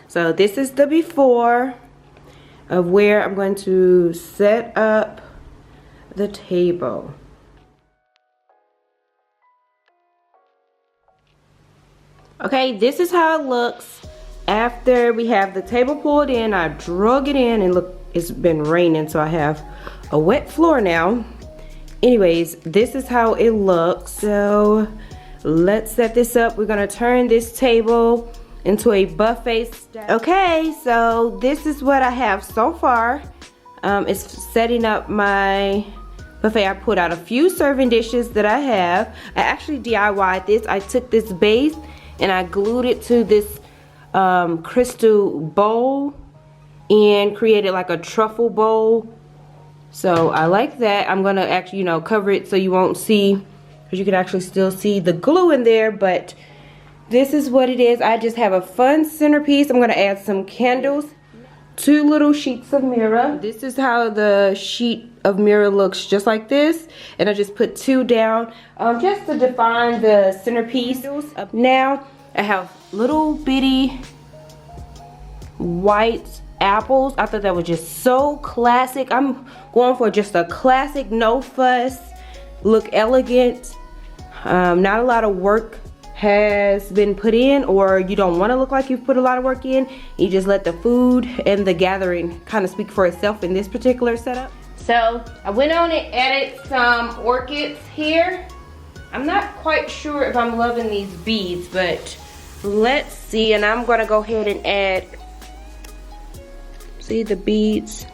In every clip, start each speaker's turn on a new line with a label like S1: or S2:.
S1: So this is the before of where I'm going to set up the table. Okay, this is how it looks after we have the table pulled in. I drug it in, and look, it's been raining, so I have a wet floor now. Anyways, this is how it looks. So let's set this up. We're gonna turn this table into a buffet style. Okay, so this is what I have so far. It's setting up my buffet. I put out a few serving dishes that I have. I actually DIY'd this. I took this base and I glued it to this crystal bowl and created like a truffle bowl. So I like that. I'm gonna actually, cover it so you won't see, because you can actually still see the glue in there, but this is what it is. I just have a fun centerpiece. I'm gonna add some candles, 2 little sheets of mirror. This is how the sheet of mirror looks, just like this, and I just put 2 down just to define the centerpiece. Now I have little bitty white apples. I thought that was just so classic. I'm going for just a classic, no fuss, look elegant. Not a lot of work has been put in, or you don't want to look like you've put a lot of work in. You just let the food and the gathering kind of speak for itself in this particular setup. So I went on and added some orchids here. I'm not quite sure if I'm loving these beads, but let's see. And I'm gonna go ahead and add, see the beads.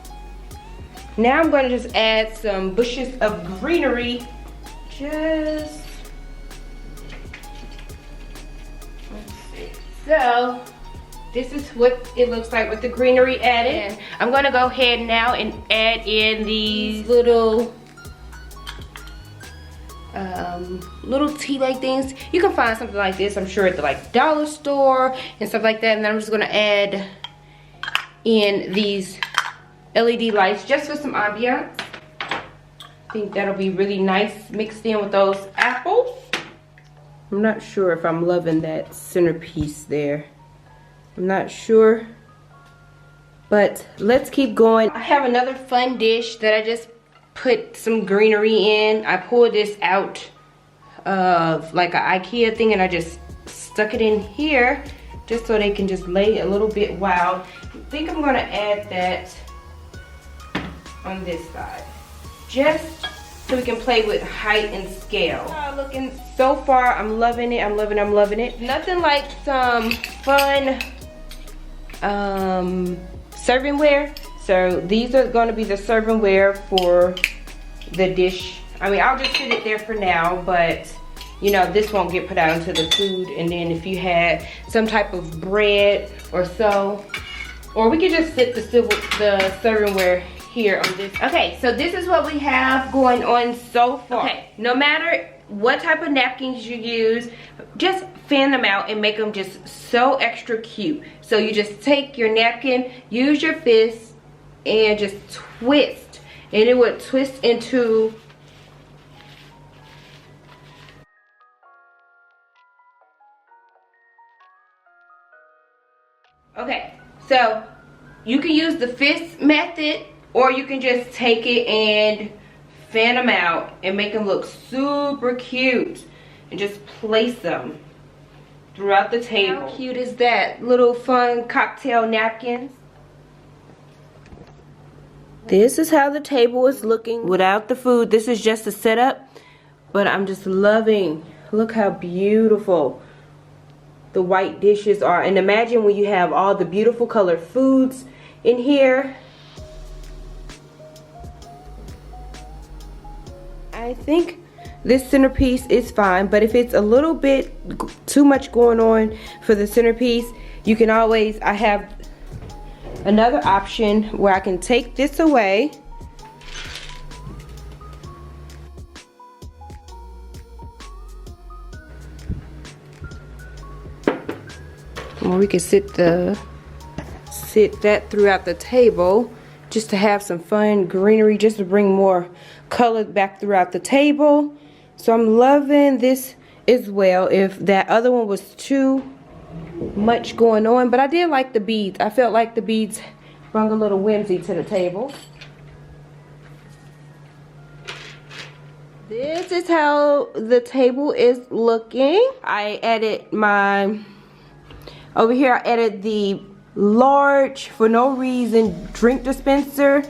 S1: Now I'm gonna just add some bushes of greenery. Let's see. So this is what it looks like with the greenery added. I'm gonna go ahead now and add in these little tea light things. You can find something like this, I'm sure, at the dollar store and stuff like that. And then I'm just gonna add in these LED lights just for some ambiance. I think that'll be really nice mixed in with those apples. I'm not sure if I'm loving that centerpiece there. I'm not sure, but let's keep going. I have another fun dish that I just put some greenery in. I pulled this out of like an IKEA thing, and I just stuck it in here just so they can just lay a little bit wild. I think I'm gonna add that on this side, just so we can play with height and scale. Looking so far, I'm loving it. I'm loving it. Nothing like some fun servingware. So these are going to be the servingware for the dish. I mean, I'll just sit it there for now, but this won't get put out into the food. And then if you had some type of bread or so, or we could just sit the servingware here on this. Okay, so this is what we have going on so far. Okay, no matter what type of napkins you use, just fan them out and make them just so extra cute. So you just take your napkin, use your fist, and just twist, and it would twist into okay. So you can use the fist method, or you can just take it and fan them out and make them look super cute, and just place them throughout the table. How cute is that? Little fun cocktail napkins. This is how the table is looking without the food. This is just a setup, but I'm just loving, look how beautiful the white dishes are. And imagine when you have all the beautiful colored foods in here. I think this centerpiece is fine, but if it's a little bit too much going on for the centerpiece, you can always, I have another option where I can take this away or we can sit that throughout the table, just to have some fun greenery, just to bring more color back throughout the table. So I'm loving this as well. If that other one was too much going on, but I did like the beads. I felt like the beads brought a little whimsy to the table. This is how the table is looking. I added over here I added the large, for no reason, drink dispenser.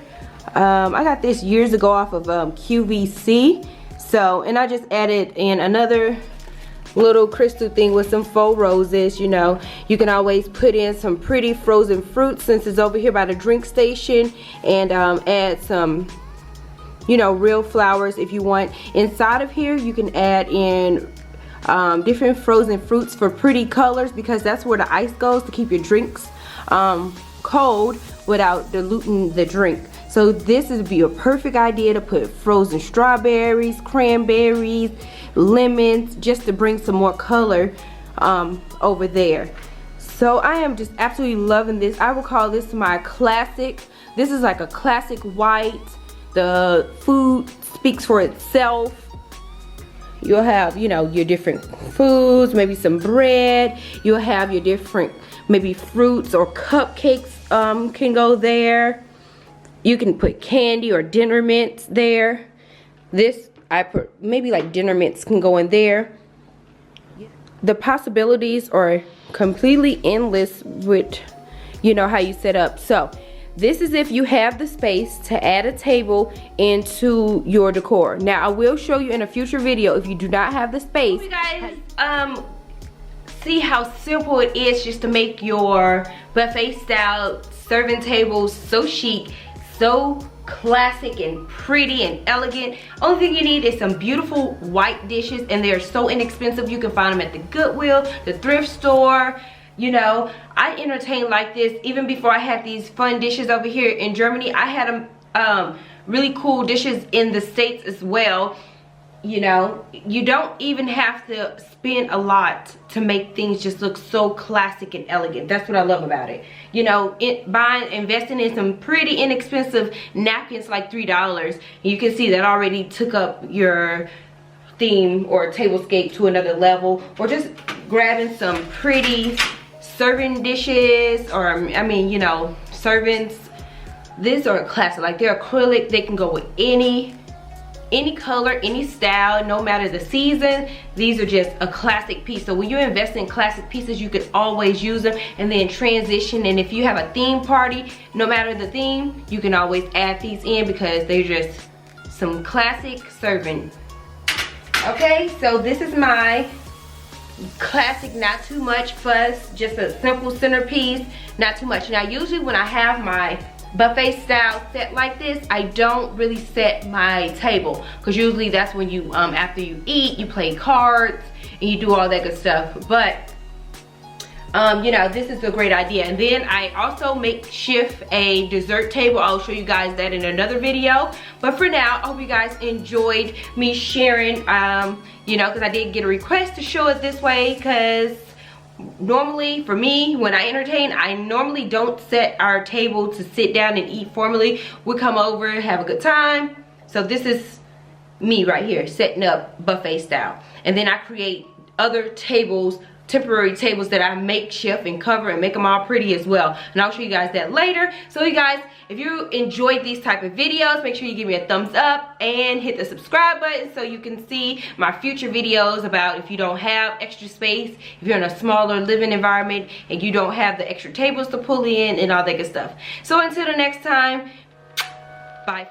S1: I got this years ago off of QVC. So, and I just added in another little crystal thing with some faux roses. You know, you can always put in some pretty frozen fruit since it's over here by the drink station, and add some, you know, real flowers if you want. Inside of here you can add in different frozen fruits for pretty colors, because that's where the ice goes to keep your drinks cold without diluting the drink. So this would be a perfect idea to put frozen strawberries, cranberries, lemons, just to bring some more color over there. So I am just absolutely loving this. I will call this my classic. This is like a classic white. The food speaks for itself. You'll have, you know, your different foods, maybe some bread. You'll have your different, maybe fruits or cupcakes can go there. You can put candy or dinner mints there. This, I put, maybe like dinner mints can go in there. The possibilities are completely endless with, you know, how you set up. So this is if you have the space to add a table into your decor. Now I will show you in a future video if you do not have the space. You guys see how simple it is just to make your buffet style serving tables so chic, so classic and pretty and elegant. Only thing you need is some beautiful white dishes, and they're so inexpensive. You can find them at the Goodwill, the thrift store. You know, I entertain like this even before I had these fun dishes over here in Germany. I had really cool dishes in the States as well. You know, you don't even have to spend a lot to make things just look so classic and elegant. That's what I love about it. You know, investing in some pretty inexpensive napkins, like $3. You can see that already took up your theme or tablescape to another level. Or just grabbing some pretty serving dishes, or I mean, you know, servants. These are classic. Like, they're acrylic. They can go with any color, any style, no matter the season. These are just a classic piece. So when you invest in classic pieces, you can always use them and then transition. And if you have a theme party, no matter the theme, you can always add these in because they're just some classic serving. Okay, so this is my classic, not too much fuss, just a simple centerpiece, not too much. Now usually when I have my buffet style set like this, I don't really set my table, because usually that's when you after you eat, you play cards and you do all that good stuff. But you know, this is a great idea. And then I also makeshift a dessert table. I'll show you guys that in another video. But for now, I hope you guys enjoyed me sharing, you know, because I did get a request to show it this way, because normally for me, when I entertain, I normally don't set our table to sit down and eat formally. We come over, have a good time. So this is me right here, setting up buffet style. And then I create other tables, temporary tables that I makeshift and cover and make them all pretty as well. And I'll show you guys that later. So you guys, if you enjoyed these type of videos, make sure you give me a thumbs up and hit the subscribe button so you can see my future videos about if you don't have extra space, if you're in a smaller living environment and you don't have the extra tables to pull in and all that good stuff. So until the next time, bye.